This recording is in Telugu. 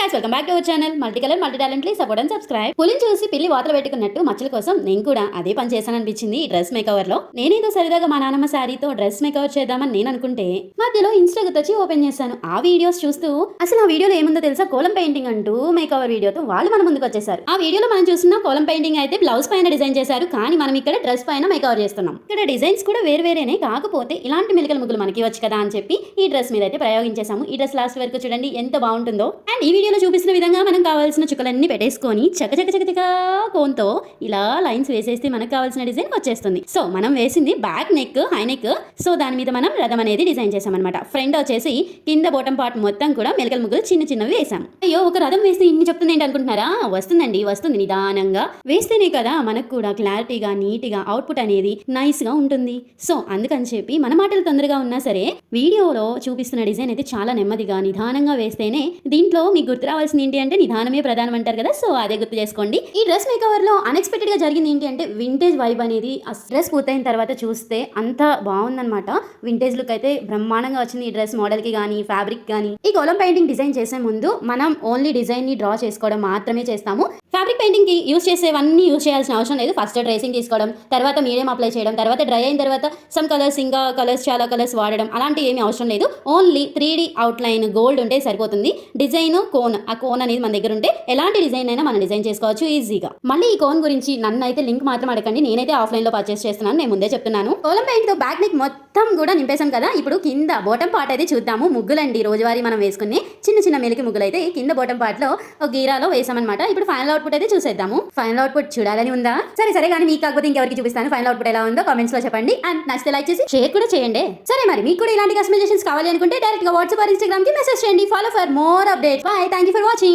Guys, welcome back to our channel multi colour multi talent. Please support and subscribe. పులిని చూసి పిల్లి వాతలు పెట్టుకున్నట్టు మచ్చల కోసం నేను కూడా అదే పని చేశాను అనిపించింది ఈ డ్రెస్ మేకవర్ లో. నేనేదో సరిదాగా మా నాన్నమ్మ శారీతో డ్రెస్ మేకవర్ చేద్దామని నేను అనుకుంటే మధ్యలో ఇన్స్టా గుర్తొచ్చి ఓపెన్ చేశాను. ఆ వీడియోస్ చూస్తూ అసలు ఆ వీడియోలో ఏముందో తెలుసా, కోలం పెయింటింగ్ అంటూ మేకవర్ వీడియోతో వాళ్ళు మన ముందుకు వచ్చేసారు. ఆ వీడియోలో మనం చూస్తున్న కోలం పెయింటింగ్ అయితే బ్లౌజ్ పైన డిజైన్ చేశారు, కానీ మనం ఇక్కడ డ్రెస్ పైన మేకవర్ చేస్తున్నాం. ఇక్కడ డిజైన్స్ కూడా వేరేనే, కాకపోతే ఇలాంటి మెలికల ముగ్గులు మనకి వచ్చు కదా అని చెప్పి ఈ డ్రెస్ మీద అయితే ప్రయోగించేసాము. ఈ డ్రెస్ లాస్ట్ వరకు చూడండి ఎంత బాగుంటుందో. అండ్ ఈ వీడియోలో చూపిస్తున్న విధంగా మనం కావాల్సిన చుక్కలన్నీ పెట్టేసుకొని చకచక కోన్తో ఇలా లైన్స్ వేసేస్తే మనకు కావాల్సిన డిజైన్ వచ్చేస్తుంది. సో మనం వేసింది back neck, high neck. So దాని మీద మనం రథం అనేది డిజైన్ చేసామన్నమాట. ఫ్రంట్ వచ్చేసి కింద బాటమ్ పార్ట్ మొత్తం కూడా మెలికల ముగ్గులు చిన్నవి వేసాం. అయ్యో, ఒక రథం వేస్తే ఇన్ని చెప్తుంది ఏంటి అనుకుంటున్నారా? వస్తుంది నిదానంగా వేస్తేనే కదా మనకు కూడా క్లారిటీగా నీట్గా అవుట్పుట్ అనేది నైస్ గా ఉంటుంది. సో అందుకని చెప్పి మన మాటలు తొందరగా ఉన్నా సరే వీడియోలో చూపిస్తున్న డిజైన్ అయితే చాలా నెమ్మదిగా నిదానంగా వేస్తేనే దీంట్లో మీకు గుర్తు రావాల్సింది ఏంటి అంటే నిదానమే ప్రధానం అంటారు కదా. సో అదే గుర్తు చేసుకోండి. ఈ డ్రెస్ మేకవర్ లో అన్ఎక్స్పెక్టెడ్ గా జరిగింది ఏంటి అంటే వింటేజ్ వైబ్ అనేది ఆ డ్రెస్ పూర్తయిన తర్వాత చూస్తే అంత బాగుందన్నమాట. వింటేజ్ లుక్ అయితే బ్రహ్మాండంగా వచ్చింది ఈ డ్రెస్ మోడల్ కి కానీ ఫ్యాబ్రిక్ కానీ. ఈ కోలం పెయింటింగ్ డిజైన్ చేసే ముందు మనం ఓన్లీ డిజైన్ ని డ్రా చేసుకోవడం మాత్రమే చేస్తాము. ఫ్యాబ్రిక్ పెయింటింగ్ కి యూస్ చేసేవన్నీ యూస్ చేయాల్సిన అవసరం లేదు. ఫస్ట్ ట్రేసింగ్ తీసుకోవడం, తర్వాత మీడియం అప్లై చేయడం, తర్వాత డ్రై అయిన తర్వాత సమ్ కలర్స్, ఇంకా చాలా కలర్స్ వాడడం అలాంటి ఏమీ అవసరం లేదు. ఓన్లీ 3D అవుట్లైన్ గోల్డ్ ఉంటే సరిపోతుంది. డిజైన్ కోన్, ఆ కోన్ అనేది మన దగ్గర ఉంటే ఎలాంటి డిజైన్ అయినా మనం డిజైన్ చేసుకోవచ్చు ఈజీగా. మళ్ళీ ఈ కోన్ గురించి నన్ను అయితే లింక్ మాత్రం అడగండి, నేనైతే ఆఫ్లైన్ లో పర్చేస్ చేస్తున్నాను, నేను ముందే చెప్తున్నాను. కోలం పెయింట్ తో బ్యాక్ నెక్ మొత్తం కూడా నింపేసాం కదా. ఇప్పుడు కింద బాటమ్ పార్ట్ అయితే చూద్దాము. ముగ్గులండి రోజువారీ మనం వేసుకునే చిన్న మెలికి ముగ్గులు అయితే కింద బాటమ్ పార్ట్ లో ఒక గీరాలో వేసామన్నమాట. ఇప్పుడు ఫైనల్ అవుట్పుట్ అయితే చూసేద్దాము. ఫైనల్ అవుట్పుట్ చూడాలని ఉందా? సరే కానీ మీకు కాకపోతే ఇంకెవరికి చూపిస్తాను. ఫైనల్ అవుట్పుట్ ఎలా ఉందో కామెంట్స్ లో చెప్పండి. అండ్ నచ్చితే లైక్ చేసి షేర్ కూడా చేయండి. సరే, మరి మీకు కూడా ఇలాంటి కస్టమైజేషన్స్ కావాలి అనుకుంటే డైరెక్ట్ గా వాట్సాప్ ఆర్ ఇన్స్టాగ్రామ్ కి మెసేజ్ చేయండి. Follow for more updates. By, thank you for watching.